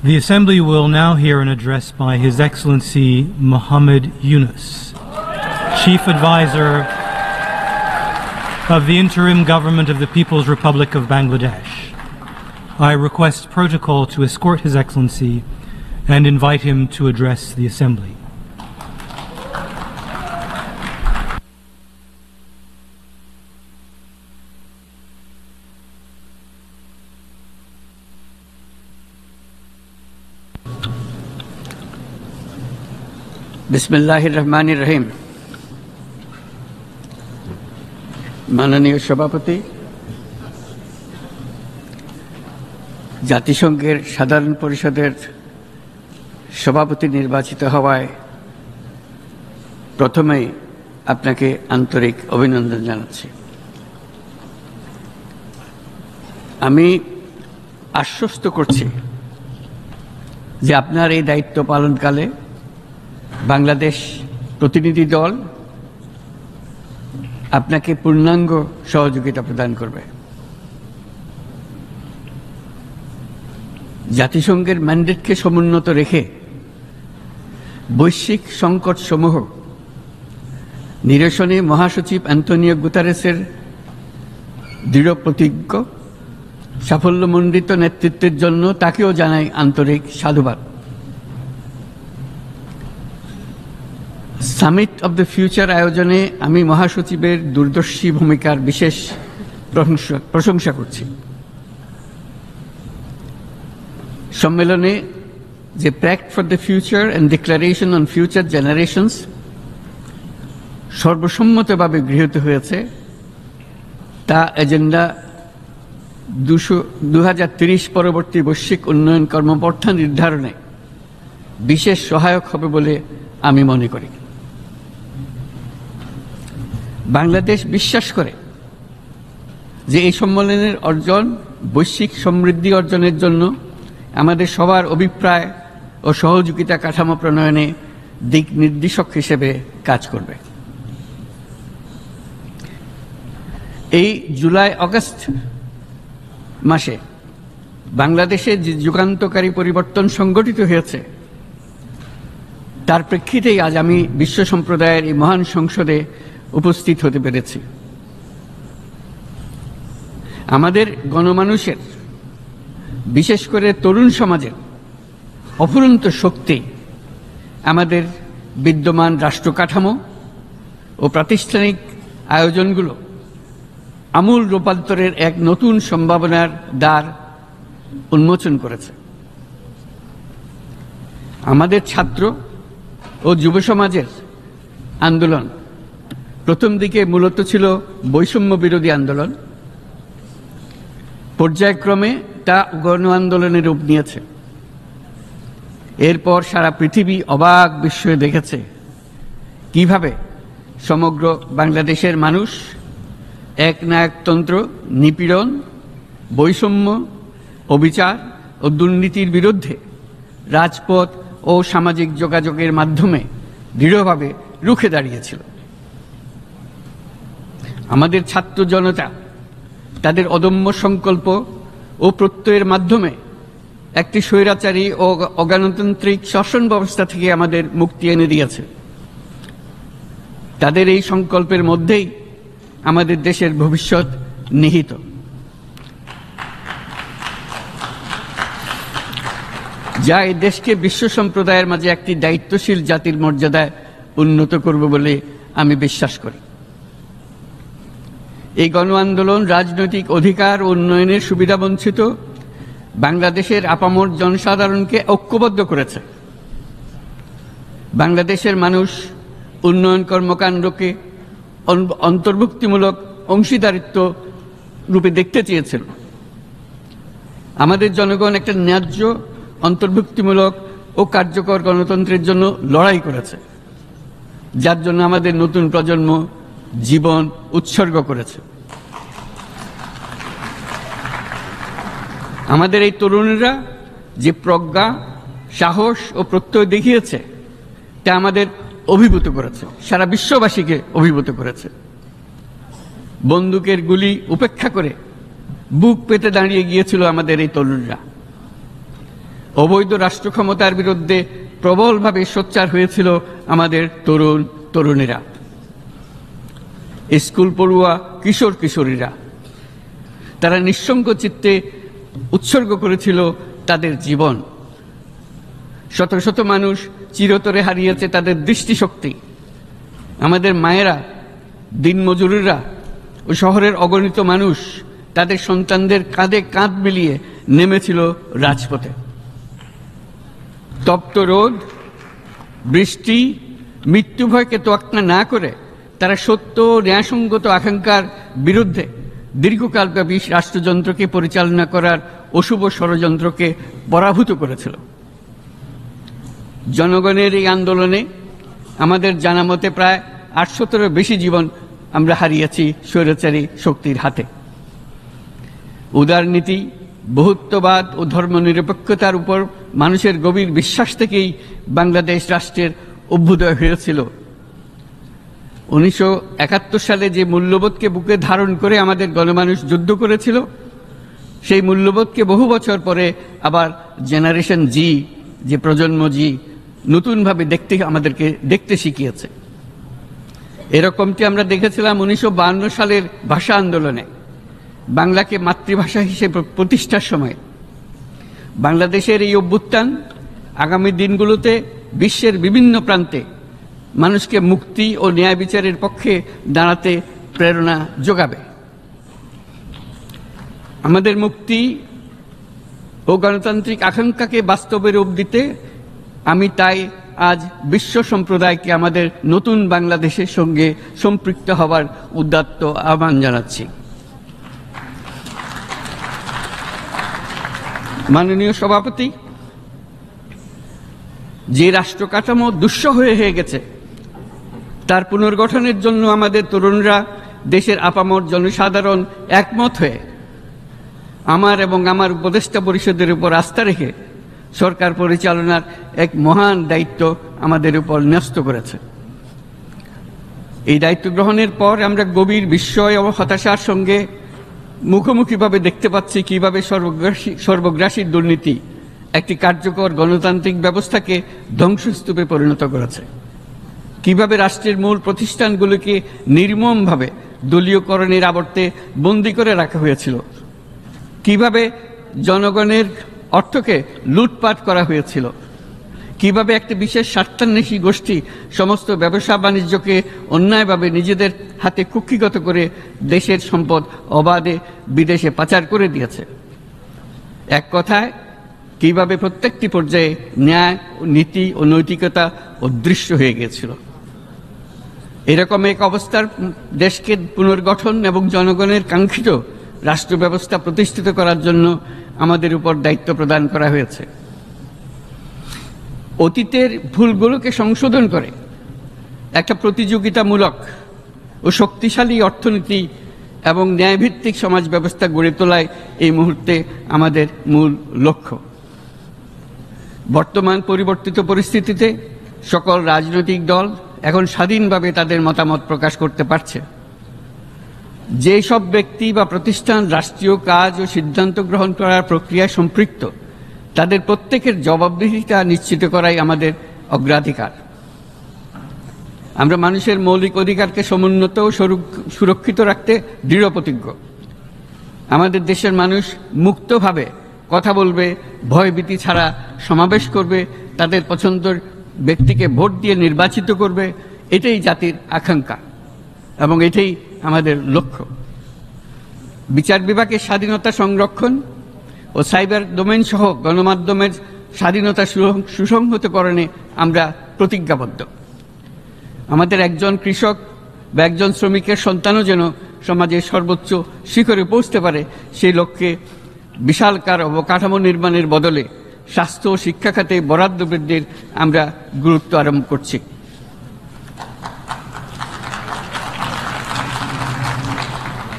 The Assembly will now hear an address by His Excellency Muhammad Yunus, Chief Advisor of the Interim Government of the People's Republic of Bangladesh. I request protocol to escort His Excellency and invite him to address the Assembly. বিসমিল্লাহির রহমানির রহিম। মাননীয় সভাপতি, জাতিসংঘের সাধারণ পরিষদের সভাপতি নির্বাচিত হওয়ায় প্রথমেই আপনাকে আন্তরিক অভিনন্দন জানাচ্ছি। আমি আশ্বস্ত করছি যে আপনার এই দায়িত্ব পালনকালে বাংলাদেশ প্রতিনিধি দল আপনাকে পূর্ণাঙ্গ সহযোগিতা প্রদান করবে। জাতিসংঘের ম্যান্ডেটকে সমুন্নত রেখে বৈশ্বিক সংকট সমূহ নিরসনে মহাসচিব অ্যান্টোনিও গুতারেসের দৃঢ় প্রতিজ্ঞ সাফল্যমণ্ডিত নেতৃত্বের জন্য তাকেও জানাই আন্তরিক সাধুবাদ। সামিট অব দ্য ফিউচার আয়োজনে আমি মহাসচিবের দূরদর্শী ভূমিকার বিশেষ প্রশংসা করছি। সম্মেলনে যে pact for the future and declaration on future generations সর্বসম্মতভাবে গৃহীত হয়েছে, তা এজেন্ডা 2030 পরবর্তী বৈশ্বিক উন্নয়ন কর্মপন্থা নির্ধারণে বিশেষ সহায়ক হবে বলে আমি মনে করি। বাংলাদেশ বিশ্বাস করে যে এই সম্মেলনের অর্জন বৈশ্বিক সমৃদ্ধি অর্জনের জন্য আমাদের সবার অভিপ্রায় ও সহযোগিতা কাঠামো প্রণয়নে দিক নির্দেশক হিসেবে কাজ করবে। এই জুলাই আগস্ট মাসে বাংলাদেশে যে যুগান্তকারী পরিবর্তন সংঘটিত হয়েছে তার প্রেক্ষিতেই আজ আমি বিশ্ব সম্প্রদায়ের এই মহান সংসদে উপস্থিত হতে পেরেছি। আমাদের গণমানুষের, বিশেষ করে তরুণ সমাজের অফুরন্ত শক্তি আমাদের বিদ্যমান রাষ্ট্র কাঠামো ও প্রাতিষ্ঠানিক আয়োজনগুলো আমূল রূপান্তরের এক নতুন সম্ভাবনার দ্বার উন্মোচন করেছে। আমাদের ছাত্র ও যুব সমাজের আন্দোলন প্রথম দিকে মূলত ছিল বৈষম্য বিরোধী আন্দোলন, পর্যায়ক্রমে তা গণ আন্দোলনের রূপ নিয়েছে। এরপর সারা পৃথিবী অবাক বিস্ময়ে দেখেছে কিভাবে সমগ্র বাংলাদেশের মানুষ একনায়কতন্ত্র, নিপীড়ন, বৈষম্য, অবিচার ও দুর্নীতির বিরুদ্ধে রাজপথ ও সামাজিক যোগাযোগের মাধ্যমে দৃঢ়ভাবে রুখে দাঁড়িয়েছিল। আমাদের ছাত্র জনতা তাদের অদম্য সংকল্প ও প্রত্যয়ের মাধ্যমে একটি স্বৈরাচারী ও অগণতান্ত্রিক শাসন ব্যবস্থা থেকে আমাদের মুক্তি এনে দিয়েছে। তাদের এই সংকল্পের মধ্যেই আমাদের দেশের ভবিষ্যৎ নিহিত। যা এই দেশকে বিশ্ব সম্প্রদায়ের মাঝে একটি দায়িত্বশীল জাতির মর্যাদায় উন্নত করবে বলে আমি বিশ্বাস করি। এই গণ আন্দোলন রাজনৈতিক অধিকার ও উন্নয়নের সুবিধাবঞ্চিত বাংলাদেশের আপামর জনসাধারণকে ঐক্যবদ্ধ করেছে। বাংলাদেশের মানুষ উন্নয়ন কর্মকাণ্ডকে অন্তর্ভুক্তিমূলক অংশীদারিত্ব রূপে দেখতে চেয়েছিল। আমাদের জনগণ একটা ন্যায্য, অন্তর্ভুক্তিমূলক ও কার্যকর গণতন্ত্রের জন্য লড়াই করেছে, যার জন্য আমাদের নতুন প্রজন্ম জীবন উৎসর্গ করেছে। আমাদের এই তরুণীরা যে প্রজ্ঞা, সাহস ও প্রত্যয় দেখিয়েছে তা আমাদের অভিভূত করেছে, সারা বিশ্ববাসীকে অভিভূত করেছে। বন্দুকের গুলি উপেক্ষা করে বুক পেতে দাঁড়িয়ে গিয়েছিল আমাদের এই তরুণরা। অবৈধ রাষ্ট্র ক্ষমতার বিরুদ্ধে প্রবলভাবে সোচ্চার হয়েছিল আমাদের তরুণ তরুণীরা, স্কুল পড়ুয়া কিশোর কিশোরীরা। তারা নিঃসঙ্গ চিত্তে উৎসর্গ করেছিল তাদের জীবন। শত শত মানুষ চিরতরে হারিয়েছে তাদের দৃষ্টিশক্তি। আমাদের মায়েরা, দিনমজুরেরা ও শহরের অগণিত মানুষ তাদের সন্তানদের কাঁধে কাঁধ মিলিয়ে নেমেছিল রাজপথে। তপ্ত রোদ, বৃষ্টি, মৃত্যু ভয়কে তোয়াক্কা না করে তারা সত্য ও ন্যায়সঙ্গত আকাঙ্ক্ষার বিরুদ্ধে দীর্ঘকালব্যাপী রাষ্ট্রযন্ত্রকে পরিচালনা করার অশুভ ষড়যন্ত্রকে পরাভূত করেছিল। জনগণের এই আন্দোলনে আমাদের জানা মতে প্রায় 800-র বেশি জীবন আমরা হারিয়েছি স্বৈরাচারী শক্তির হাতে। উদারনীতি, বহুত্ববাদ ও ধর্মনিরপেক্ষতার উপর মানুষের গভীর বিশ্বাস থেকেই বাংলাদেশ রাষ্ট্রের অভ্যুদয় হয়েছিল। 1971 সালে যে মূল্যবোধকে বুকে ধারণ করে আমাদের গণমানুষ যুদ্ধ করেছিল, সেই মূল্যবোধকে বহু বছর পরে আবার জেনারেশন জি, যে প্রজন্ম জি, নতুনভাবে আমাদেরকে দেখতে শিখিয়েছে। এরকমটি আমরা দেখেছিলাম 1952 সালের ভাষা আন্দোলনে, বাংলাকে মাতৃভাষা হিসেবে প্রতিষ্ঠার সময়। বাংলাদেশের এই অভ্যুত্থান আগামী দিনগুলোতে বিশ্বের বিভিন্ন প্রান্তে মানুষকে মুক্তি ও ন্যায় বিচারের পক্ষে দাঁড়াতে প্রেরণা যোগাবে। আমাদের মুক্তি ও গণতান্ত্রিক আকাঙ্ক্ষাকে বাস্তবে রূপ দিতে আমি তাই আজ বিশ্ব সম্প্রদায়কে আমাদের নতুন বাংলাদেশের সঙ্গে সম্পৃক্ত হওয়ার উদাত্ত আহ্বান জানাচ্ছি। মাননীয় সভাপতি, যে রাষ্ট্র কাঠামো দুঃসহ হয়ে গেছে তার পুনর্গঠনের জন্য আমাদের তরুণরা, দেশের আপামর জনসাধারণ একমত হয়ে আমার এবং আমার উপদেষ্টা পরিষদের উপর আস্থা রেখে সরকার পরিচালনার এক মহান দায়িত্ব আমাদের উপর ন্যস্ত করেছে। এই দায়িত্ব গ্রহণের পর আমরা গভীর বিস্ময় ও হতাশার সঙ্গে মুখোমুখিভাবে দেখতে পাচ্ছি কিভাবে সর্বগ্রাসী দুর্নীতি একটি কার্যকর গণতান্ত্রিক ব্যবস্থাকে ধ্বংসস্তূপে পরিণত করেছে, কিভাবে রাষ্ট্রের মূল প্রতিষ্ঠানগুলোকে নির্মমভাবে দলীয়করণের আবর্তে বন্দী করে রাখা হয়েছিল, কিভাবে জনগণের অর্থকে লুটপাট করা হয়েছিল, কিভাবে একটি বিশেষ স্বার্থান্বেষী গোষ্ঠী সমস্ত ব্যবসা বাণিজ্যকে অন্যায়ভাবে নিজেদের হাতে কুক্ষিগত করে দেশের সম্পদ অবাধে বিদেশে পাচার করে দিয়েছে। এক কথায়, কিভাবে প্রত্যেকটি পর্যায়ে ন্যায়, নীতি ও নৈতিকতা অদৃশ্য হয়ে গিয়েছিল। এরকম এক অবস্থার দেশকে পুনর্গঠন এবং জনগণের কাঙ্ক্ষিত রাষ্ট্র ব্যবস্থা প্রতিষ্ঠিত করার জন্য আমাদের উপর দায়িত্ব প্রদান করা হয়েছে। অতীতের ভুলগুলোকে সংশোধন করে একটা প্রতিযোগিতামূলক ও শক্তিশালী অর্থনীতি এবং ন্যায়ভিত্তিক সমাজ ব্যবস্থা গড়ে তোলায় এই মুহূর্তে আমাদের মূল লক্ষ্য। বর্তমান পরিবর্তিত পরিস্থিতিতে সকল রাজনৈতিক দল এখন স্বাধীনভাবে তাদের মতামত প্রকাশ করতে পারছে। যে সব ব্যক্তি বা প্রতিষ্ঠান রাষ্ট্রীয় কাজ ও সিদ্ধান্ত গ্রহণ করার প্রক্রিয়ায় সম্পৃক্ত, তাদের প্রত্যেকের জবাবদিহিতা নিশ্চিত করাই আমাদের অগ্রাধিকার। আমরা মানুষের মৌলিক অধিকারকে সমুন্নত ও সুরক্ষিত রাখতে দৃঢ় প্রতিজ্ঞ। আমাদের দেশের মানুষ মুক্তভাবে কথা বলবে, ভয়ভীতি ছাড়া সমাবেশ করবে, তাদের পছন্দের ব্যক্তিকে ভোট দিয়ে নির্বাচিত করবে, এটাই জাতির আকাঙ্ক্ষা এবং এটাই আমাদের লক্ষ্য। বিচার বিভাগের স্বাধীনতা সংরক্ষণ ও সাইবার ডোমেইন সহ গণমাধ্যমের স্বাধীনতা সুসংহতকরণে আমরা প্রতিজ্ঞাবদ্ধ। আমাদের একজন কৃষক বা একজন শ্রমিকের সন্তানও যেন সমাজের সর্বোচ্চ শিখরে পৌঁছতে পারে, সেই লক্ষ্যে বিশালকার অবকাঠামো নির্মাণের বদলে স্বাস্থ্য ও শিক্ষা খাতে বরাদ্দ বৃদ্ধির আমরা গুরুত্ব আরোপ করছি।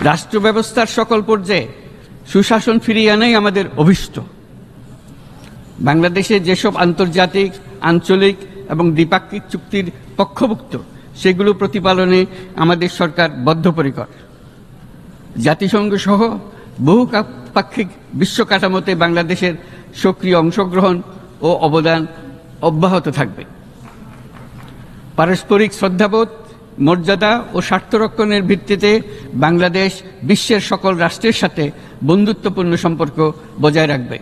রাষ্ট্র ব্যবস্থার সকল পর্যায়ে সুশাসন ফিরিয়ে আনাই আমাদের অভীষ্ট। বাংলাদেশে যেসব আন্তর্জাতিক, আঞ্চলিক এবং দ্বিপাক্ষিক চুক্তির পক্ষভুক্ত, সেগুলো প্রতিপালনে আমাদের সরকার বদ্ধপরিকর। জাতিসংঘ সহ বহু পাক্ষিক বিশ্ব কাঠামোতে বাংলাদেশের সক্রিয় অংশগ্রহণ ও অবদান অব্যাহত থাকবে। পারস্পরিক শ্রদ্ধাবোধ, মর্যাদা ও স্বার্থরক্ষণের ভিত্তিতে বাংলাদেশ বিশ্বের সকল রাষ্ট্রের সাথে বন্ধুত্বপূর্ণ সম্পর্ক বজায় রাখবে।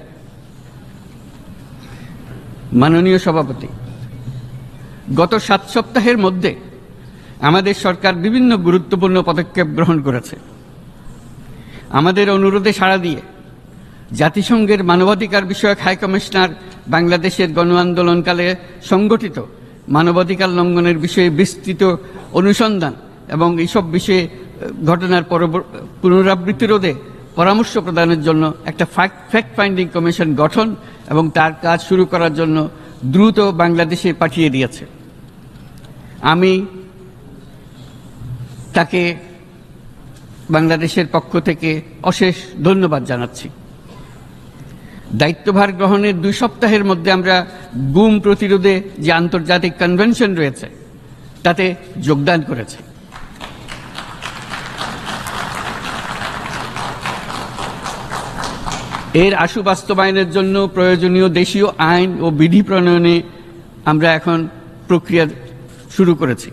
মাননীয় সভাপতি, গত 7 সপ্তাহের মধ্যে আমাদের সরকার বিভিন্ন গুরুত্বপূর্ণ পদক্ষেপ গ্রহণ করেছে। আমাদের অনুরোধে সাড়া দিয়ে জাতিসংঘের মানবাধিকার বিষয়ক হাই কমিশনার বাংলাদেশের গণ আন্দোলনকালে সংগঠিত মানবাধিকার লঙ্ঘনের বিষয়ে বিস্তৃত অনুসন্ধান এবং এইসব বিষয়ে ঘটনার পুনরাবৃত্তি রোধে পরামর্শ প্রদানের জন্য একটা ফ্যাক্ট ফাইন্ডিং কমিশন গঠন এবং তার কাজ শুরু করার জন্য দ্রুত বাংলাদেশে পাঠিয়ে দিয়েছে। আমি তাকে বাংলাদেশের পক্ষ থেকে অশেষ ধন্যবাদ জানাচ্ছি। দায়িত্বভার গ্রহণের 2 সপ্তাহের মধ্যে আমরা গুম প্রতিরোধে যে আন্তর্জাতিক কনভেনশন রয়েছে তাতে যোগদান করেছে। এর আশু বাস্তবায়নের জন্য প্রয়োজনীয় দেশীয় আইন ও বিধি প্রণয়নে আমরা এখন প্রক্রিয়া শুরু করেছি।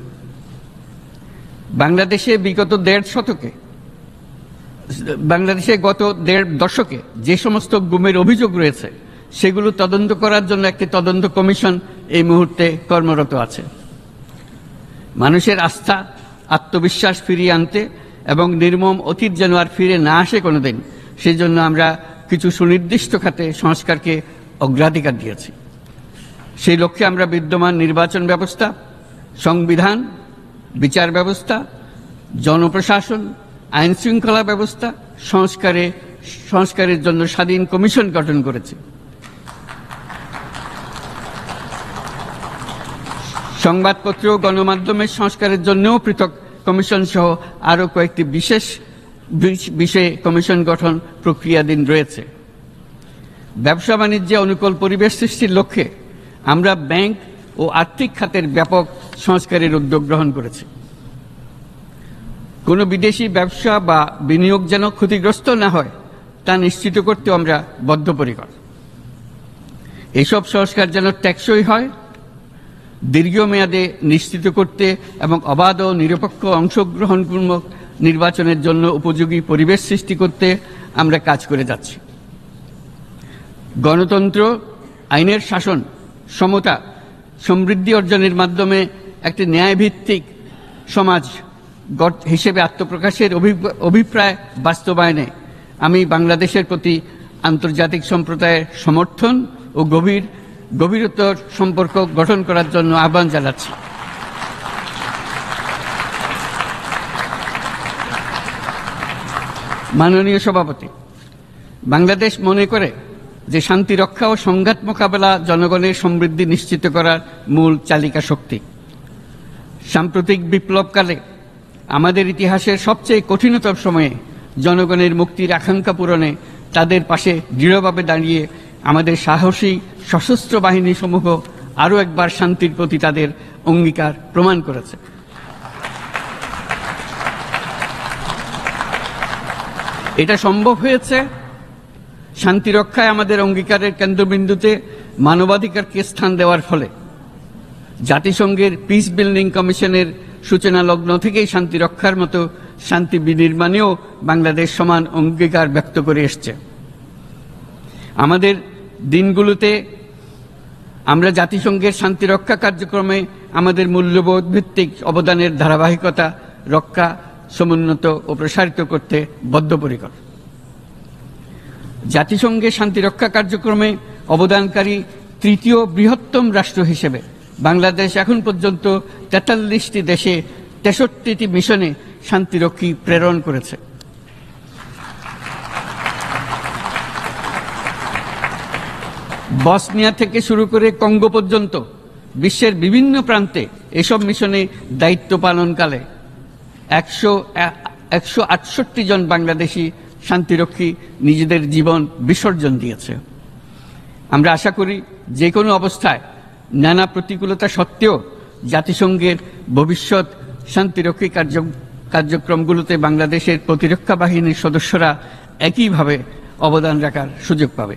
বাংলাদেশে গত 1.5 দশকে যে সমস্ত গুমের অভিযোগ রয়েছে সেগুলো তদন্ত করার জন্য একটি তদন্ত কমিশন এই মুহূর্তে কর্মরত আছে। মানুষের আস্থা, আত্মবিশ্বাস ফিরিয়ে আনতে এবং নির্মম অতীত যেন আর ফিরে না আসে কোনোদিন, সেই জন্য আমরা কিছু সুনির্দিষ্ট খাতে সংস্কারকে অগ্রাধিকার দিয়েছি। সেই লক্ষ্যে আমরা বিদ্যমান নির্বাচন ব্যবস্থা, সংবিধান, বিচার ব্যবস্থা, জনপ্রশাসন, আইন শৃঙ্খলা ব্যবস্থা সংস্কারের জন্য স্বাধীন কমিশন গঠন করেছি। সংবাদপত্র ও গণমাধ্যমের সংস্কারের জন্যও পৃথক কমিশন সহ আরও কয়েকটি বিশেষ বিষয়ে কমিশন গঠন প্রক্রিয়াধীন রয়েছে। ব্যবসা বাণিজ্যে অনুকূল পরিবেশ সৃষ্টির লক্ষ্যে আমরা ব্যাংক ও আর্থিক খাতের ব্যাপক সংস্কারের উদ্যোগ গ্রহণ করেছি। কোনো বিদেশি ব্যবসা বা বিনিয়োগ যেন ক্ষতিগ্রস্ত না হয় তা নিশ্চিত করতে আমরা বদ্ধপরিকর। এসব সংস্কার যেন টেকসই হয়, দীর্ঘমেয়াদে নিশ্চিত করতে এবং অবাধ ও নিরপেক্ষ অংশগ্রহণমূলক নির্বাচনের জন্য উপযোগী পরিবেশ সৃষ্টি করতে আমরা কাজ করে যাচ্ছি। গণতন্ত্র, আইনের শাসন, সমতা, সমৃদ্ধি অর্জনের মাধ্যমে একটি ন্যায়ভিত্তিক সমাজ হিসেবে আত্মপ্রকাশের অভিপ্রায় বাস্তবায়নে আমি বাংলাদেশের প্রতি আন্তর্জাতিক সম্প্রদায়ের সমর্থন ও গভীরতর সম্পর্ক গঠন করার জন্য আহ্বান জানাচ্ছি। মাননীয় সভাপতি, বাংলাদেশ মনে করে যে শান্তি রক্ষা ও সংঘাত মোকাবেলা জনগণের সমৃদ্ধি নিশ্চিত করার মূল চালিকা শক্তি। সাম্প্রতিক বিপ্লবকালে আমাদের ইতিহাসের সবচেয়ে কঠিনতম সময়ে জনগণের মুক্তির আকাঙ্ক্ষা পূরণে তাদের পাশে দৃঢ়ভাবে দাঁড়িয়ে আমাদের সাহসী সশস্ত্র বাহিনী সমূহ আরও একবার শান্তির প্রতি তাদের অঙ্গীকার প্রমাণ করেছে। এটা সম্ভব হয়েছে শান্তি রক্ষায় আমাদের অঙ্গীকারের কেন্দ্রবিন্দুতে মানবাধিকারকে স্থান দেওয়ার ফলে। জাতিসংঘের পিস বিল্ডিং কমিশনের সূচনা লগ্ন থেকেই শান্তি রক্ষার মতো শান্তি বিনির্মাণেও বাংলাদেশ সমান অঙ্গীকার ব্যক্ত করে এসছে। আমাদের দিনগুলোতে আমরা জাতিসংঘের শান্তি রক্ষা কার্যক্রমে আমাদের মূল্যবোধ ভিত্তিক অবদানের ধারাবাহিকতা রক্ষা, সমুন্নত ও প্রসারিত করতে বদ্ধপরিকর। জাতিসংঘের শান্তি রক্ষা কার্যক্রমে অবদানকারী তৃতীয় বৃহত্তম রাষ্ট্র হিসেবে বাংলাদেশ এখন পর্যন্ত 43টি দেশে 63টি মিশনে শান্তিরক্ষী প্রেরণ করেছে। বসনিয়া থেকে শুরু করে কঙ্গো পর্যন্ত বিশ্বের বিভিন্ন প্রান্তে এসব মিশনে দায়িত্ব পালনকালে 168 জন বাংলাদেশি শান্তিরক্ষী নিজেদের জীবন বিসর্জন দিয়েছে। আমরা আশা করি যে কোনো অবস্থায় নানা প্রতিকূলতা সত্ত্বেও জাতিসংঘের ভবিষ্যৎ শান্তিরক্ষী কার্যক্রমগুলোতে বাংলাদেশের প্রতিরক্ষা বাহিনীর সদস্যরা একইভাবে অবদান রাখার সুযোগ পাবে।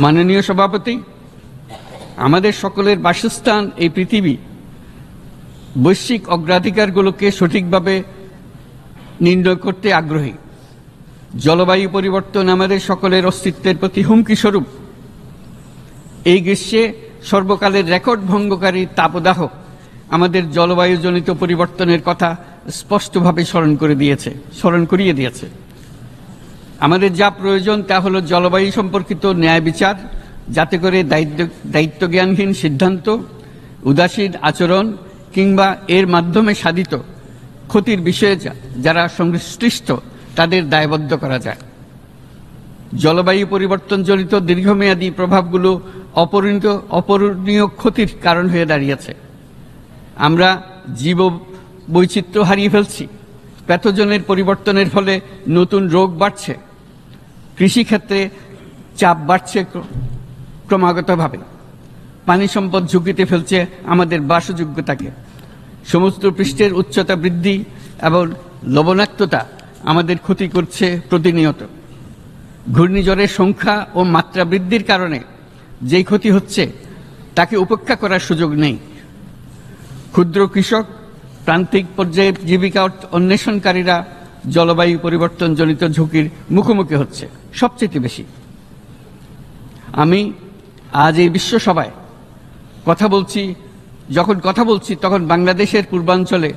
মাননীয় সভাপতি, আমাদের সকলের বাসস্থান এই পৃথিবী বৈশ্বিক অগ্রাধিকারগুলোকে সঠিকভাবে নির্ণয় করতে আগ্রহী। জলবায়ু পরিবর্তন আমাদের সকলের অস্তিত্বের প্রতি হুমকি স্বরূপ। এই গ্রীষ্মে সর্বকালের রেকর্ড ভঙ্গকারী তাপদাহ আমাদের জলবায়ুজনিত পরিবর্তনের কথা স্পষ্টভাবে স্মরণ করিয়ে দিয়েছে। আমাদের যা প্রয়োজন তা হলো জলবায়ু সম্পর্কিত ন্যায় বিচার, যাতে করে দায়িত্বজ্ঞানহীন সিদ্ধান্ত, উদাসীন আচরণ কিংবা এর মাধ্যমে সাধিত ক্ষতির বিষয়ে যারা সংশ্লিষ্ট তাদের দায়বদ্ধ করা যায়। জলবায়ু পরিবর্তনজনিত দীর্ঘমেয়াদী প্রভাবগুলো অপূরণীয় ক্ষতির কারণ হয়ে দাঁড়িয়েছে। আমরা জীব বৈচিত্র্য হারিয়ে ফেলছি, প্যাথোজেনের পরিবর্তনের ফলে নতুন রোগ বাড়ছে, কৃষিক্ষেত্রে চাপ বাড়ছে ক্রমাগতভাবে, পানি সম্পদ ঝুঁকিতে ফেলছে আমাদের বাসযোগ্যতাকে, সমুদ্র পৃষ্ঠের উচ্চতা বৃদ্ধি এবং লবণাক্ততা আমাদের ক্ষতি করছে প্রতিনিয়ত। ঘূর্ণিঝড়ের সংখ্যা ও মাত্রা বৃদ্ধির কারণে যেই ক্ষতি হচ্ছে তাকে উপেক্ষা করার সুযোগ নেই। ক্ষুদ্র কৃষক, প্রান্তিক পর্যায়ে জীবিকা অন্বেষণকারীরা জলবায়ু পরিবর্তনজনিত ঝুঁকির মুখোমুখি হচ্ছে সবচেয়ে বেশি। আমি আজ এই বিশ্ব সভায় যখন কথা বলছি তখন বাংলাদেশের পূর্বাঞ্চলে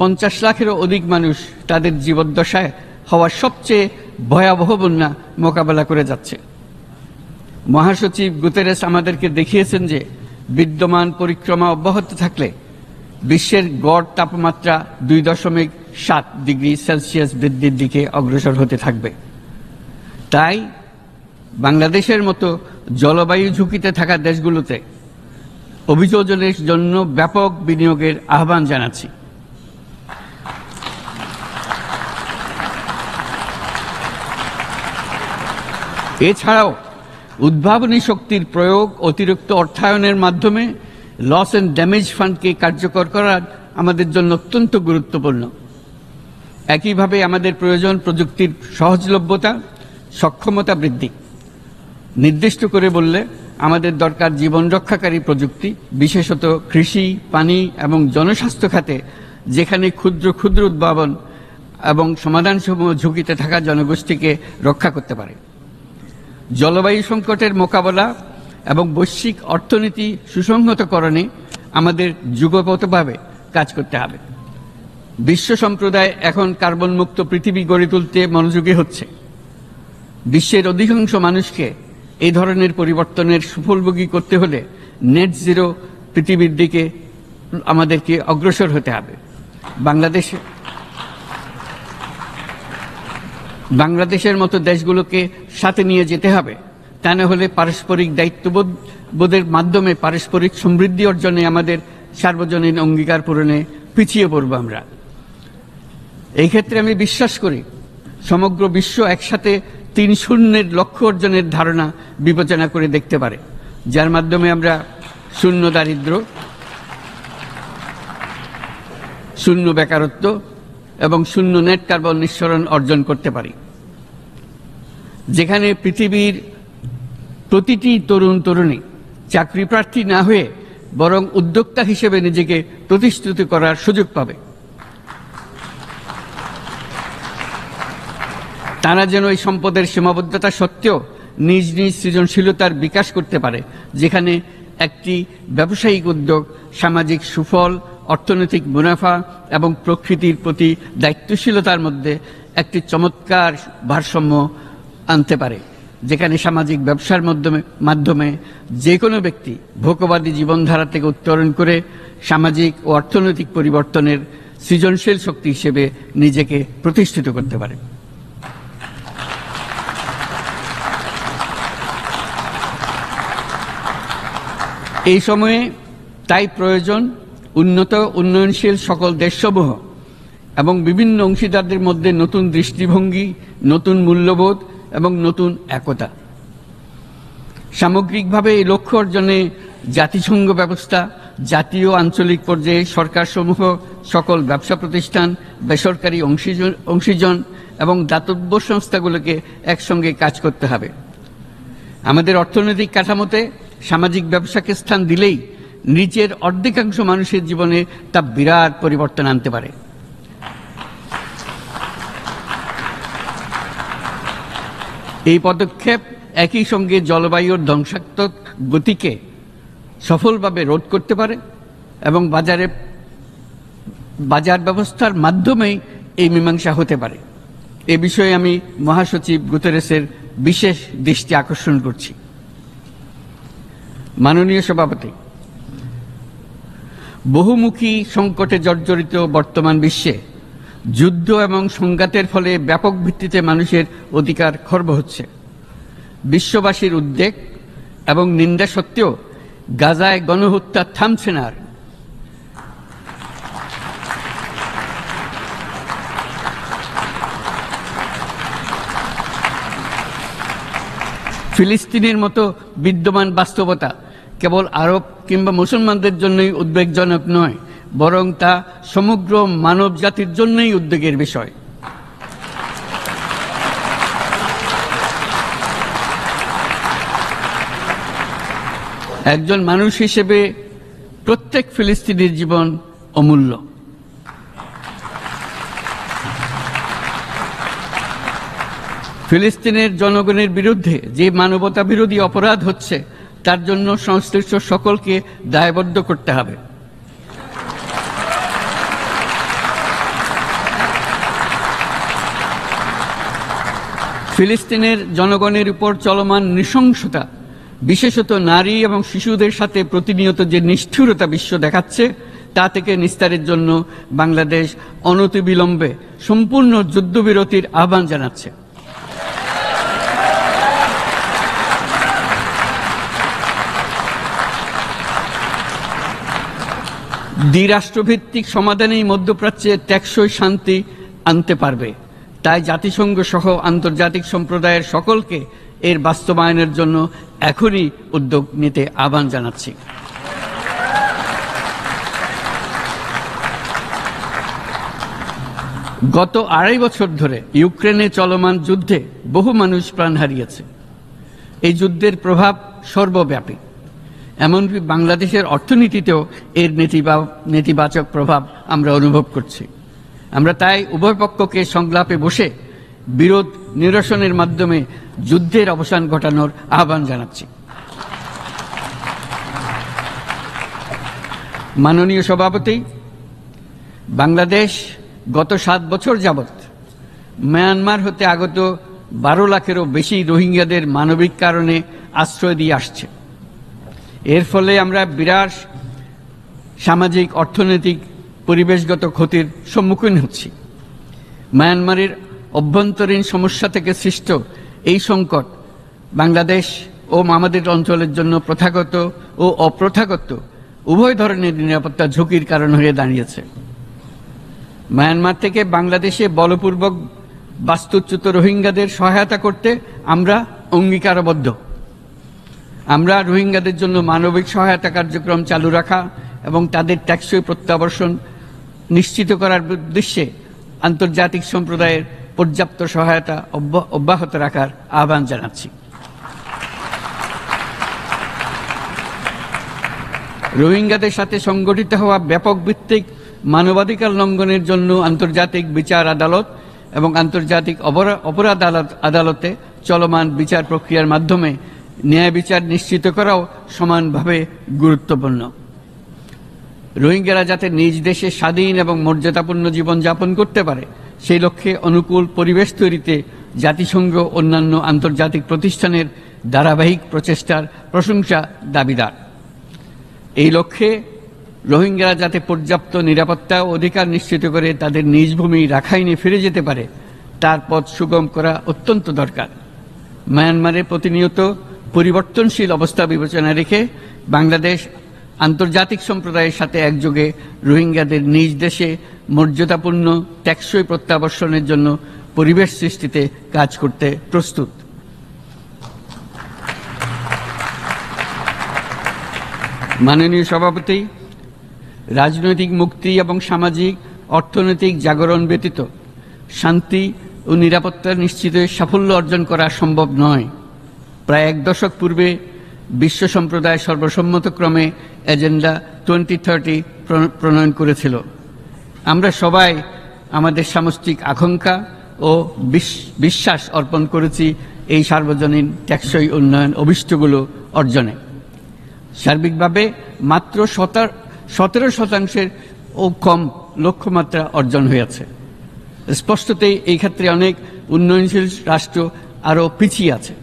50 লাখেরও অধিক মানুষ তাদের জীবদ্দশায় হওয়া সবচেয়ে ভয়াবহ বন্যা মোকাবেলা করে যাচ্ছে। মহাসচিব গুতেরেস আমাদেরকে দেখিয়েছেন যে বিদ্যমান পরিক্রমা অব্যাহত থাকলে বিশ্বের গড় তাপমাত্রা 2.7 ডিগ্রি সেলসিয়াস বৃদ্ধির দিকে অগ্রসর হতে থাকবে। তাই বাংলাদেশের মতো জলবায়ু ঝুঁকিতে থাকা দেশগুলোতে অভিযোজনের জন্য ব্যাপক বিনিয়োগের আহ্বান জানাচ্ছি। এছাড়াও উদ্ভাবনী শক্তির প্রয়োগ, অতিরিক্ত অর্থায়নের মাধ্যমে লস অ্যান্ড ড্যামেজ ফান্ডকে কার্যকর করা আমাদের জন্য অত্যন্ত গুরুত্বপূর্ণ। একইভাবে আমাদের প্রয়োজন প্রযুক্তির সহজলভ্যতা, সক্ষমতা বৃদ্ধি। নির্দিষ্ট করে বললে আমাদের দরকার জীবন রক্ষাকারী প্রযুক্তি, বিশেষত কৃষি, পানি এবং জনস্বাস্থ্য খাতে, যেখানে ক্ষুদ্র ক্ষুদ্র উদ্ভাবন এবং সমাধানসমূহ ঝুঁকিতে থাকা জনগোষ্ঠীকে রক্ষা করতে পারে। জলবায়ু সংকটের মোকাবেলা এবং বৈশ্বিক অর্থনীতি সুসংহতকরণে আমাদের যুগপৎভাবে কাজ করতে হবে। বিশ্ব সম্প্রদায় এখন কার্বন মুক্ত পৃথিবী গড়ে তুলতে মনোযোগী হচ্ছে। বিশ্বের অধিকাংশ মানুষকে এই ধরনের পরিবর্তনের সুফলভোগী করতে হলে নেট জিরো পৃথিবীর দিকে আমাদেরকে অগ্রসর হতে হবে। বাংলাদেশের মতো দেশগুলোকে সাথে নিয়ে যেতে হবে। তা না হলে পারস্পরিক দায়িত্ববোধের মাধ্যমে পারস্পরিক সমৃদ্ধি অর্জনে আমাদের সার্বজনীন অঙ্গীকার পূরণে পিছিয়ে পড়ব আমরা। এই ক্ষেত্রে আমি বিশ্বাস করি সমগ্র বিশ্ব একসাথে 3-0 লক্ষ্য অর্জনের ধারণা বিবেচনা করে দেখতে পারে, যার মাধ্যমে আমরা শূন্য দারিদ্র্য, শূন্য বেকারত্ব এবং শূন্য নেট কার্বন নিঃসরণ অর্জন করতে পারি। যেখানে পৃথিবীর প্রতিটি তরুণ তরুণী চাকরি প্রার্থী না হয়ে বরং উদ্যোক্তা হিসেবে নিজেকে প্রতিষ্ঠিত করার সুযোগ পাবে। তারা যেন এই সম্পদের সীমাবদ্ধতা সত্ত্বেও নিজ নিজ সৃজনশীলতার বিকাশ করতে পারে, যেখানে একটি ব্যবসায়িক উদ্যোগ সামাজিক সুফল, অর্থনৈতিক মুনাফা এবং প্রকৃতির প্রতি দায়িত্বশীলতার মধ্যে একটি চমৎকার ভারসাম্য আনতে পারে, যেখানে সামাজিক ব্যবসার মাধ্যমে যে কোনো ব্যক্তি ভোগবাদী জীবনধারা থেকে উত্তরণ করে সামাজিক ও অর্থনৈতিক পরিবর্তনের সৃজনশীল শক্তি হিসেবে নিজেকে প্রতিষ্ঠিত করতে পারে। এই সময়ে তাই প্রয়োজন উন্নত উন্নয়নশীল সকল দেশসমূহ এবং বিভিন্ন অংশীদারদের মধ্যে নতুন দৃষ্টিভঙ্গি, নতুন মূল্যবোধ এবং নতুন একতা। সামগ্রিকভাবে এই লক্ষ্য অর্জনে জাতিসংঘ ব্যবস্থা, জাতীয় আঞ্চলিক পর্যায়ে সরকারসমূহ, সকল ব্যবসা প্রতিষ্ঠান, বেসরকারি অংশীজন এবং দাতব্য সংস্থাগুলোকে একসঙ্গে কাজ করতে হবে। আমাদের অর্থনৈতিক কাঠামোতে সামাজিক ব্যবসাকে স্থান দিলেই নিচের অর্ধেকাংশ মানুষের জীবনে তা বিরাট পরিবর্তন আনতে পারে। এই পদক্ষেপ একই সঙ্গে জলবায়ুর ধ্বংসাত্মক গতিকে সফলভাবে রোধ করতে পারে এবং বাজার ব্যবস্থার মাধ্যমেই এই মীমাংসা হতে পারে। এ বিষয়ে আমি মহাসচিব গুতেরেসের বিশেষ দৃষ্টি আকর্ষণ করছি। মাননীয় সভাপতি, বহুমুখী সংকটে জর্জরিত বর্তমান বিশ্বে যুদ্ধ এবং সংঘাতের ফলে ব্যাপক ভিত্তিতে মানুষের অধিকার খর্ব হচ্ছে। বিশ্ববাসীর উদ্বেগ এবং নিন্দা সত্ত্বেও গাজায় গণহত্যা থামছে না। ফিলিস্তিনের মতো বিদ্যমান বাস্তবতা কেবল আরব কিংবা মুসলমানদের জন্যই উদ্বেগজনক নয়, বরং তা সমগ্র মানব জাতির জন্যই উদ্বেগের বিষয়। একজন মানুষ হিসেবে প্রত্যেক ফিলিস্তিনির জীবন অমূল্য। ফিলিস্তিনের জনগণের বিরুদ্ধে যে মানবতা বিরোধী অপরাধ হচ্ছে তার জন্য সংশ্লিষ্ট সকলকে দায়বদ্ধ করতে হবে। ফিলিস্তিনের জনগণের উপর চলমান নৃশংসতা, বিশেষত নারী এবং শিশুদের সাথে প্রতিনিয়ত যে নিষ্ঠুরতা বিশ্ব দেখাচ্ছে, তা থেকে নিস্তারের জন্য বাংলাদেশ অনতিবিলম্বে সম্পূর্ণ যুদ্ধবিরতির আহ্বান জানাচ্ছে। দ্বিরাষ্ট্রভিত্তিক সমাধানেই মধ্যপ্রাচ্যে টেকসই শান্তি আনতে পারবে। তাই জাতিসংঘ সহ আন্তর্জাতিক সম্প্রদায়ের সকলকে এর বাস্তবায়নের জন্য এখনই উদ্যোগ নিতে আহ্বান জানাচ্ছি। গত 2.5 বছর ধরে ইউক্রেনে চলমান যুদ্ধে বহু মানুষ প্রাণ হারিয়েছে। এই যুদ্ধের প্রভাব সর্বব্যাপী, এমনকি বাংলাদেশের অর্থনীতিতেও এর নেতিবাচক প্রভাব আমরা অনুভব করছি। আমরা তাই উভয় পক্ষকে সংলাপে বসে বিরোধ নিরসনের মাধ্যমে যুদ্ধের অবসান ঘটানোর আহ্বান জানাচ্ছি। মাননীয় সভাপতি, বাংলাদেশ গত 7 বছর যাবৎ মায়ানমার হতে আগত 12 লাখেরও বেশি রোহিঙ্গাদের মানবিক কারণে আশ্রয় দিয়ে আসছে। এর ফলে আমরা বিরাট সামাজিক, অর্থনৈতিক, পরিবেশগত ক্ষতির সম্মুখীন হচ্ছি। মায়ানমারের অভ্যন্তরীণ সমস্যা থেকে সৃষ্ট এই সংকট বাংলাদেশ ও আমাদের অঞ্চলের জন্য প্রথাগত ও অপ্রথাগত উভয় ধরনের নিরাপত্তা ঝুঁকির কারণ হয়ে দাঁড়িয়েছে। মায়ানমার থেকে বাংলাদেশে বলপূর্বক বাস্তুচ্যুত রোহিঙ্গাদের সহায়তা করতে আমরা অঙ্গীকারবদ্ধ। আমরা রোহিঙ্গাদের জন্য মানবিক সহায়তা কার্যক্রম চালু রাখা এবং তাদের টেকসই প্রত্যাবর্তন নিশ্চিত করার উদ্দেশ্যে আন্তর্জাতিক সম্প্রদায়ের পর্যাপ্ত সহায়তা অব্যাহত রাখার আহ্বান জানাচ্ছি। রোহিঙ্গাদের সাথে সংগঠিত হওয়া ব্যাপক ভিত্তিক মানবাধিকার লঙ্ঘনের জন্য আন্তর্জাতিক বিচার আদালত এবং আন্তর্জাতিক অপরাধ আদালতে চলমান বিচার প্রক্রিয়ার মাধ্যমে ন্যায় বিচার নিশ্চিত করাও সমানভাবে গুরুত্বপূর্ণ। রোহিঙ্গারা যাতে নিজ দেশে স্বাধীন এবং মর্যাদাপূর্ণ জীবনযাপন করতে পারে, সেই লক্ষ্যে অনুকূল পরিবেশ তৈরিতে জাতিসংঘ অন্যান্য আন্তর্জাতিক প্রতিষ্ঠানের ধারাবাহিক প্রচেষ্টার প্রশংসা দাবিদার। এই লক্ষ্যে রোহিঙ্গারা যাতে পর্যাপ্ত নিরাপত্তা ও অধিকার নিশ্চিত করে তাদের নিজ ভূমি রাখাইনে ফিরে যেতে পারে, তার পথ সুগম করা অত্যন্ত দরকার। মায়ানমারে প্রতিনিয়ত পরিবর্তনশীল অবস্থা বিবেচনা রেখে বাংলাদেশ আন্তর্জাতিক সম্প্রদায়ের সাথে একযোগে রোহিঙ্গাদের নিজ দেশে মর্যাদাপূর্ণ টেকসই প্রত্যাবর্তনের জন্য পরিবেশ সৃষ্টিতে কাজ করতে প্রস্তুত। মাননীয় সভাপতি, রাজনৈতিক মুক্তি এবং সামাজিক অর্থনৈতিক জাগরণ ব্যতীত শান্তি ও নিরাপত্তা নিশ্চিতে সাফল্য অর্জন করা সম্ভব নয়। প্রায় এক দশক পূর্বে বিশ্ব সম্প্রদায় সর্বসম্মতক্রমে এজেন্ডা 2030 প্রণয়ন করেছিল। আমরা সবাই আমাদের সামষ্টিক আকাঙ্ক্ষা ও বিশ্বাস অর্পণ করেছি এই সার্বজনীন টেকসই উন্নয়ন অভিষ্টগুলো অর্জনে। সার্বিকভাবে মাত্র 17% ও কম লক্ষ্যমাত্রা অর্জন হয়েছে। স্পষ্টতই এই ক্ষেত্রে অনেক উন্নয়নশীল রাষ্ট্র আরও পিছিয়ে আছে।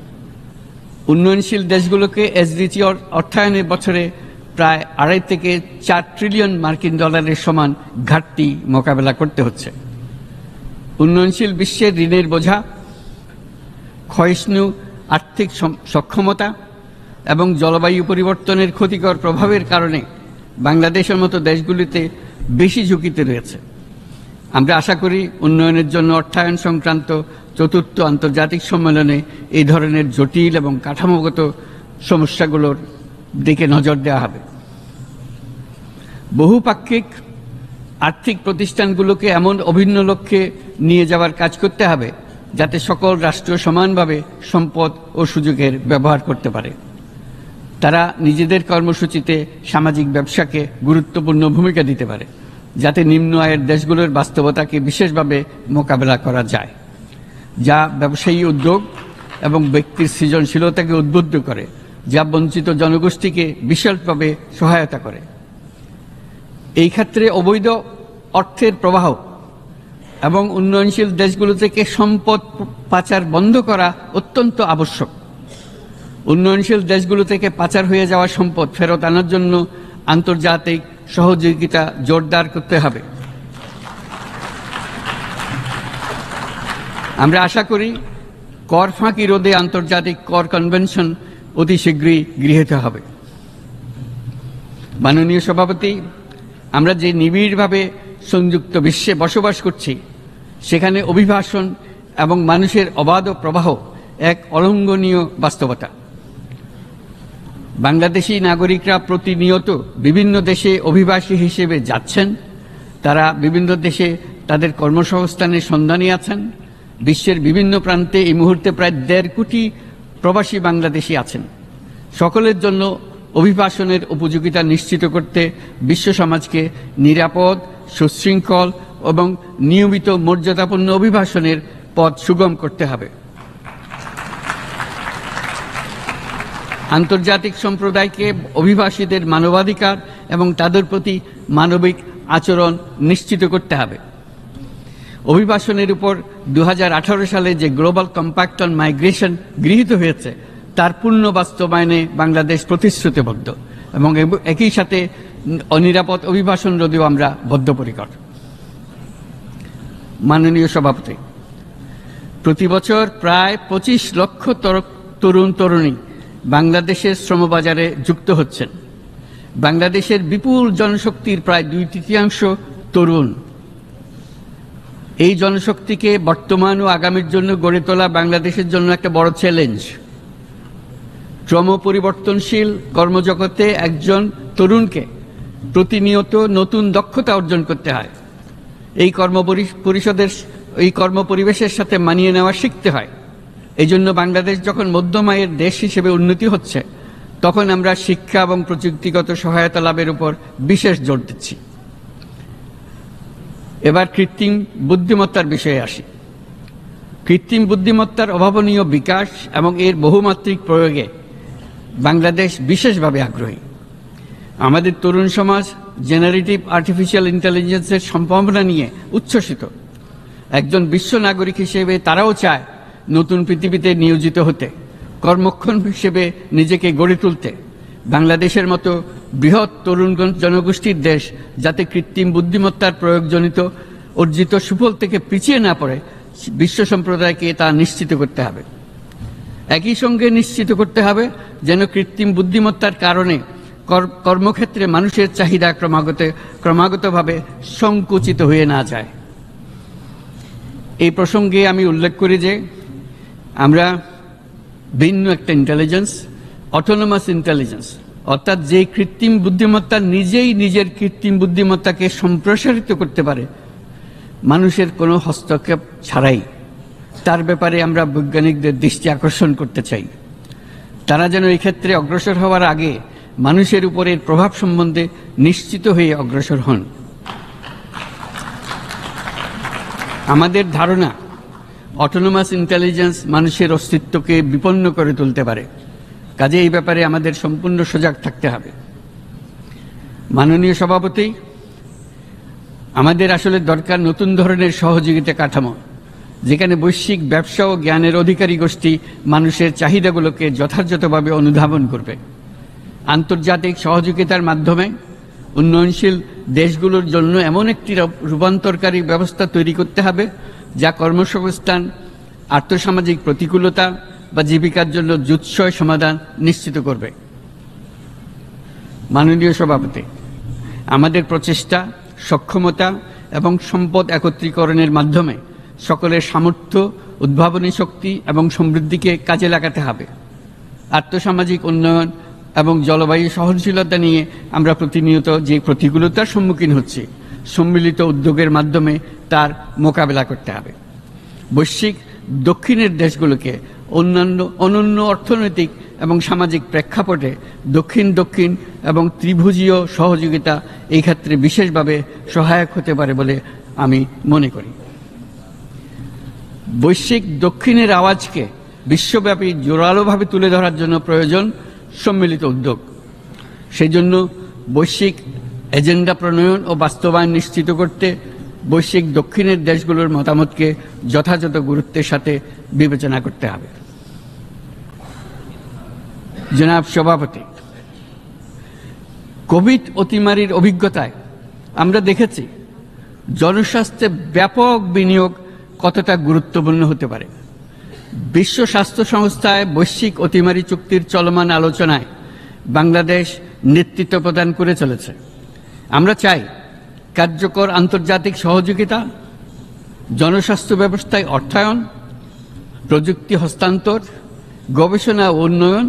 উন্নয়নশীল দেশগুলোকে এসডিজি অর্থায়নে বছরে প্রায় 2.5 থেকে 4 ট্রিলিয়ন মার্কিন ডলারের সমান ঘাটতি মোকাবেলা করতে হচ্ছে। উন্নয়নশীল বিশ্বের ঋণের বোঝা, ক্ষয়িষ্ণু আর্থিক সক্ষমতা এবং জলবায়ু পরিবর্তনের ক্ষতিকর প্রভাবের কারণে বাংলাদেশের মতো দেশগুলিতে বেশি ঝুঁকিতে রয়েছে। আমরা আশা করি উন্নয়নের জন্য অর্থায়ন সংক্রান্ত চতুর্থ আন্তর্জাতিক সম্মেলনে এই ধরনের জটিল এবং কাঠামোগত সমস্যাগুলোর দিকে নজর দেওয়া হবে। বহুপাক্ষিক আর্থিক প্রতিষ্ঠানগুলোকে এমন অভিন্ন লক্ষ্যে নিয়ে যাওয়ার কাজ করতে হবে যাতে সকল রাষ্ট্র সমানভাবে সম্পদ ও সুযোগের ব্যবহার করতে পারে। তারা নিজেদের কর্মসূচিতে সামাজিক ব্যবসাকে গুরুত্বপূর্ণ ভূমিকা দিতে পারে, যাতে নিম্ন আয়ের দেশগুলোর বাস্তবতাকে বিশেষভাবে মোকাবেলা করা যায়, যা ব্যবসায়ী উদ্যোগ এবং ব্যক্তির সৃজনশীলতাকে উদ্বুদ্ধ করে, যা বঞ্চিত জনগোষ্ঠীকে বিশালভাবে সহায়তা করে। এই ক্ষেত্রে অবৈধ অর্থের প্রবাহ এবং উন্নয়নশীল দেশগুলো থেকে সম্পদ পাচার বন্ধ করা অত্যন্ত আবশ্যক। উন্নয়নশীল দেশগুলো থেকে পাচার হয়ে যাওয়া সম্পদ ফেরত আনার জন্য আন্তর্জাতিক সহযোগিতা জোরদার করতে হবে। আমরা আশা করি কর ফাঁকি রোধে আন্তর্জাতিক কর কনভেনশন অতি শীঘ্রই গৃহীত হবে। মাননীয় সভাপতি, আমরা যে নিবিড়ভাবে সংযুক্ত বিশ্বে বসবাস করছি, সেখানে অভিবাসন এবং মানুষের অবাধ প্রবাহ এক অলঙ্ঘনীয় বাস্তবতা। বাংলাদেশি নাগরিকরা প্রতিনিয়ত বিভিন্ন দেশে অভিবাসী হিসেবে যাচ্ছেন। তারা বিভিন্ন দেশে তাদের কর্মসংস্থানের সন্ধানে আছেন। বিশ্বের বিভিন্ন প্রান্তে এই মুহূর্তে প্রায় 1.5 কোটি প্রবাসী বাংলাদেশি আছেন। সকলের জন্য অভিবাসনের উপযোগিতা নিশ্চিত করতে বিশ্ব সমাজকে নিরাপদ, সুশৃঙ্খল এবং নিয়মিত মর্যাদাপূর্ণ অভিবাসনের পথ সুগম করতে হবে। আন্তর্জাতিক সম্প্রদায়কে অভিবাসীদের মানবাধিকার এবং তাদের প্রতি মানবিক আচরণ নিশ্চিত করতে হবে। অভিবাসনের উপর 2018 সালে যে গ্লোবাল কম্প্যাক্ট অন মাইগ্রেশন গৃহীত হয়েছে, তার পূর্ণ বাস্তবায়নে বাংলাদেশ প্রতিশ্রুতিবদ্ধ এবং একই সাথে অনিরাপদ অভিবাসন রোধেও আমরা বদ্ধপরিকর। মাননীয় সভাপতি, প্রতি বছর প্রায় 25 লক্ষ তরুণ তরুণী বাংলাদেশের শ্রমবাজারে যুক্ত হচ্ছেন। বাংলাদেশের বিপুল জনশক্তির প্রায় 2/3 তরুণ। এই জনশক্তিকে বর্তমান ও আগামীর জন্য গড়ে তোলা বাংলাদেশের জন্য একটা বড় চ্যালেঞ্জ। ক্রমপরিবর্তনশীল কর্মজগতে একজন তরুণকে প্রতিনিয়ত নতুন দক্ষতা অর্জন করতে হয়। এই কর্মপরিবেশের সাথে মানিয়ে নেওয়া শিখতে হয়। এই জন্য বাংলাদেশ যখন মধ্যম আয়ের দেশ হিসেবে উন্নতি হচ্ছে, তখন আমরা শিক্ষা এবং প্রযুক্তিগত সহায়তা লাভের উপর বিশেষ জোর দিচ্ছি। এবার কৃত্রিম বুদ্ধিমত্তার বিষয়ে আসি। কৃত্রিম বুদ্ধিমত্তার অভাবনীয় বিকাশ এবং এর বহুমাত্রিক প্রয়োগে বাংলাদেশ বিশেষভাবে আগ্রহী। আমাদের তরুণ সমাজ জেনারেটিভ আর্টিফিশিয়াল ইন্টেলিজেন্সের সম্ভাবনা নিয়ে উচ্ছ্বসিত। একজন বিশ্ব নাগরিক হিসেবে তারাও চায় নতুন পৃথিবীতে নিয়োজিত হতে, কর্মক্ষম হিসেবে নিজেকে গড়ে তুলতে। বাংলাদেশের মতো বৃহৎ তরুণ জনগোষ্ঠীর দেশ যাতে কৃত্রিম বুদ্ধিমত্তার প্রয়োগজনিত অর্জিত সুফল থেকে পিছিয়ে না পড়ে, বিশ্ব সম্প্রদায়কে তা নিশ্চিত করতে হবে। একই সঙ্গে নিশ্চিত করতে হবে যেন কৃত্রিম বুদ্ধিমত্তার কারণে কর্মক্ষেত্রে মানুষের চাহিদা ক্রমাগতভাবে সংকুচিত হয়ে না যায়। এই প্রসঙ্গে আমি উল্লেখ করি যে আমরা ভিন্ন একটা ইন্টেলিজেন্স, অটোনোমাস ইন্টেলিজেন্স, অর্থাৎ যে কৃত্রিম বুদ্ধিমত্তা নিজেই নিজের কৃত্রিম বুদ্ধিমত্তাকে সম্প্রসারিত করতে পারে মানুষের কোনো হস্তক্ষেপ ছাড়াই, তার ব্যাপারে আমরা বৈজ্ঞানিকদের দৃষ্টি আকর্ষণ করতে চাই। তারা যেন এই ক্ষেত্রে অগ্রসর হওয়ার আগে মানুষের উপরের প্রভাব সম্বন্ধে নিশ্চিত হয়ে অগ্রসর হন। আমাদের ধারণা, অটোনোমাস ইন্টেলিজেন্স মানুষের অস্তিত্বকে বিপন্ন করে তুলতে পারে, কাজে এই ব্যাপারে আমাদের সম্পূর্ণ সজাগ থাকতে হবে। মাননীয় সভাপতি, আমাদের আসলে দরকার নতুন ধরনের সহযোগিতা কাঠামো, যেখানে বৈশ্বিক ব্যবসা ও জ্ঞানের অধিকারী গোষ্ঠী মানুষের চাহিদাগুলোকে যথাযথভাবে অনুধাবন করবে। আন্তর্জাতিক সহযোগিতার মাধ্যমে উন্নয়নশীল দেশগুলোর জন্য এমন একটি রূপান্তরকারী ব্যবস্থা তৈরি করতে হবে যা কর্মসংস্থান, আর্থসামাজিক প্রতিকূলতা বা জীবিকার জন্য যুৎসয় সমাধান নিশ্চিত করবে। মাননীয় সভাপতি, আমাদের প্রচেষ্টা, সক্ষমতা এবং সম্পদ একত্রীকরণের মাধ্যমে সকলের সামর্থ্য, উদ্ভাবনী শক্তি এবং সমৃদ্ধিকে কাজে লাগাতে হবে। আর্থসামাজিক উন্নয়ন এবং জলবায়ু সহনশীলতা নিয়ে আমরা প্রতিনিয়ত যে প্রতিকূলতার সম্মুখীন হচ্ছি, সম্মিলিত উদ্যোগের মাধ্যমে তার মোকাবেলা করতে হবে। বৈশ্বিক দক্ষিণের দেশগুলোকে অনন্য অর্থনৈতিক এবং সামাজিক প্রেক্ষাপটে দক্ষিণ দক্ষিণ এবং ত্রিভুজীয় সহযোগিতা এই ক্ষেত্রে বিশেষভাবে সহায়ক হতে পারে বলে আমি মনে করি। বৈশ্বিক দক্ষিণের আওয়াজকে বিশ্বব্যাপী জোরালোভাবে তুলে ধরার জন্য প্রয়োজন সম্মিলিত উদ্যোগ। সেই জন্য বৈশ্বিক এজেন্ডা প্রণয়ন ও বাস্তবায়ন নিশ্চিত করতে বৈশ্বিক দক্ষিণের দেশগুলোর মতামতকে যথাযথ গুরুত্বের সাথে বিবেচনা করতে হবে। জনাব সভাপতি, কোভিড অতিমারির অভিজ্ঞতায় আমরা দেখেছি জনস্বাস্থ্যে ব্যাপক বিনিয়োগ কতটা গুরুত্বপূর্ণ হতে পারে। বিশ্ব স্বাস্থ্য সংস্থায় বৈশ্বিক অতিমারি চুক্তির চলমান আলোচনায় বাংলাদেশ নেতৃত্ব প্রদান করে চলেছে। আমরা চাই কার্যকর আন্তর্জাতিক সহযোগিতা, জনস্বাস্থ্য ব্যবস্থায় অর্থায়ন, প্রযুক্তি হস্তান্তর, গবেষণা ও উন্নয়ন,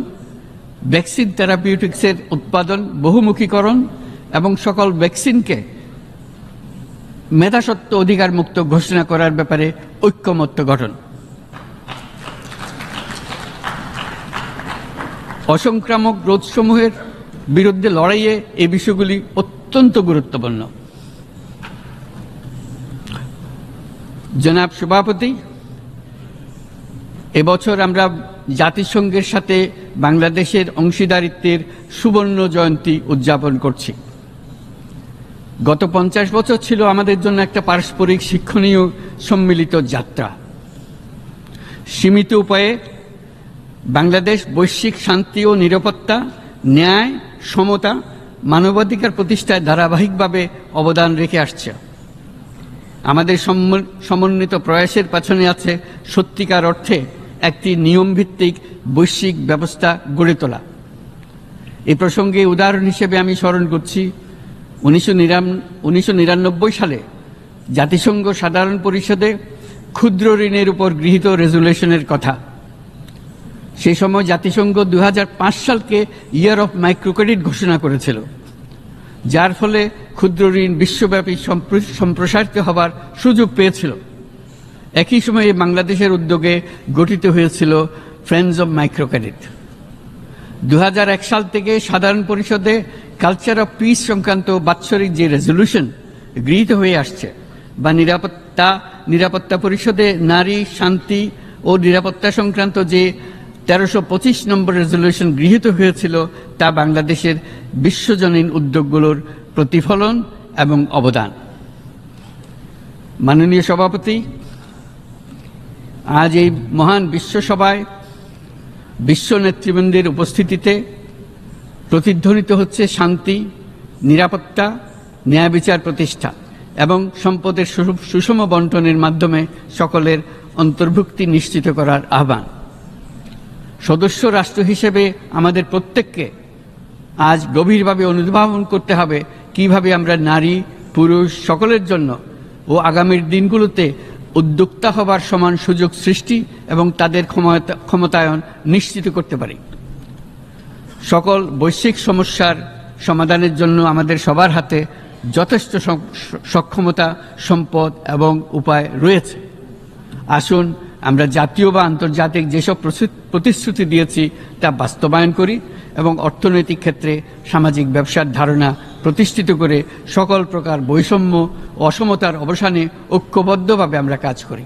ভ্যাকসিন থেরাপিউটিক্সের উৎপাদন, বহুমুখীকরণ এবং সকল ভ্যাকসিনকে মেধাস্বত্ব অধিকার মুক্ত ঘোষণা করার ব্যাপারে ঐক্যমত্য গঠন। অসংক্রামক রোগসমূহের বিরুদ্ধে লড়াইয়ে এই বিষয়গুলি অত্যন্ত গুরুত্বপূর্ণ। জনাব সভাপতি, এবছর আমরা জাতিসংঘের সাথে বাংলাদেশের অংশীদারিত্বের সুবর্ণ জয়ন্তী উদযাপন করছি। গত 50 বছর ছিল আমাদের জন্য একটা পারস্পরিক শিক্ষণীয় সম্মিলিত যাত্রা। সীমিত উপায়ে বাংলাদেশ বৈশ্বিক শান্তি ও নিরাপত্তা, ন্যায়, সমতা, মানবাধিকার প্রতিষ্ঠায় ধারাবাহিকভাবে অবদান রেখে আসছে। আমাদের সমন্বিত প্রয়াসের পেছনে আছে সত্যিকার অর্থে একটি নিয়মভিত্তিক বৈশ্বিক ব্যবস্থা গড়ে তোলা। এই প্রসঙ্গে উদাহরণ হিসেবে আমি স্মরণ করছি 1999 সালে জাতিসংঘ সাধারণ পরিষদে ক্ষুদ্র ঋণের উপর গৃহীত রেজুলেশনের কথা। সেই সময় জাতিসংঘ 2005 সালকে ইয়ার অফ মাইক্রোক্রেডিট ঘোষণা করেছিল, যার ফলে ক্ষুদ্র ঋণ বিশ্বব্যাপী সম্প্রসারিত হবার সুযোগ পেয়েছিল। একই সময়ে বাংলাদেশের উদ্যোগে গঠিত হয়েছিল ফ্রেন্ডস অব মাইক্রোক্রেডিট। 2001 সাল থেকে সাধারণ পরিষদে কালচার অফ পিস সংক্রান্ত বাৎসরিক যে রেজলিউশন গৃহীত হয়ে আসছে, বা নিরাপত্তা পরিষদে নারী, শান্তি ও নিরাপত্তা সংক্রান্ত যে 1325 নম্বর রেজলিউশন গৃহীত হয়েছিল, তা বাংলাদেশের বিশ্বজনীন উদ্যোগগুলোর প্রতিফলন এবং অবদান। মাননীয় সভাপতি, আজ এই মহান বিশ্বসভায় বিশ্ব নেতৃবৃন্দের উপস্থিতিতে প্রতিধ্বনিত হচ্ছে শান্তি, নিরাপত্তা, ন্যায় বিচার প্রতিষ্ঠা এবং সম্পদের সুষম বন্টনের মাধ্যমে সকলের অন্তর্ভুক্তি নিশ্চিত করার আহ্বান। সদস্য রাষ্ট্র হিসেবে আমাদের প্রত্যেককে আজ গভীরভাবে অনুধাবন করতে হবে কিভাবে আমরা নারী, পুরুষ সকলের জন্য ও আগামীর দিনগুলোতে উদ্যোক্তা হবার সমান সুযোগ সৃষ্টি এবং তাদের ক্ষমতায়ন নিশ্চিত করতে পারি। সকল বৈশ্বিক সমস্যার সমাধানের জন্য আমাদের সবার হাতে যথেষ্ট সক্ষমতা, সম্পদ এবং উপায় রয়েছে। আসুন আমরা জাতীয় বা আন্তর্জাতিক যেসব প্রতিশ্রুতি দিয়েছি তা বাস্তবায়ন করি এবং অর্থনৈতিক ক্ষেত্রে সামাজিক ব্যবসার ধারণা প্রতিষ্ঠিত করে সকল প্রকার বৈষম্য ও অসমতার অবসানে ঐক্যবদ্ধভাবে আমরা কাজ করি।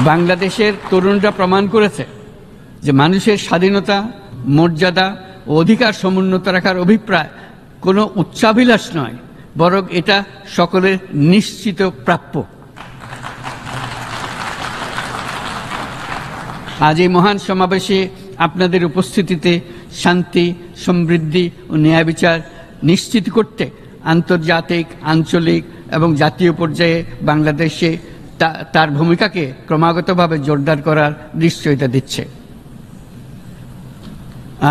বাংলাদেশের তরুণরা প্রমাণ করেছে যে মানুষের স্বাধীনতা, মর্যাদা ও অধিকার সমুন্নত রাখার অভিপ্রায় কোনো উচ্চাভিলাষ নয়, বরং এটা সকলের নিশ্চিত প্রাপ্য। আজ এই মহান সমাবেশে আপনাদের উপস্থিতিতে শান্তি, সমৃদ্ধি ও ন্যায় বিচার নিশ্চিত করতে আন্তর্জাতিক, আঞ্চলিক এবং জাতীয় পর্যায়ে বাংলাদেশে তার ভূমিকাকে ক্রমাগতভাবে জোরদার করার নিশ্চয়তা দিচ্ছে।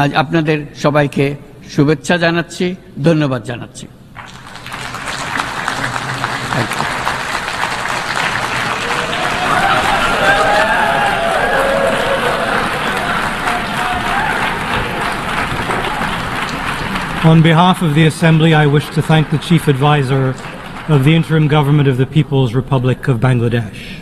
আজ আপনাদের সবাইকে শুভেচ্ছা জানাচ্ছি, ধন্যবাদ জানাচ্ছি। On behalf of the Assembly, I wish to thank the Chief Advisor of the Interim Government of the People's Republic of Bangladesh.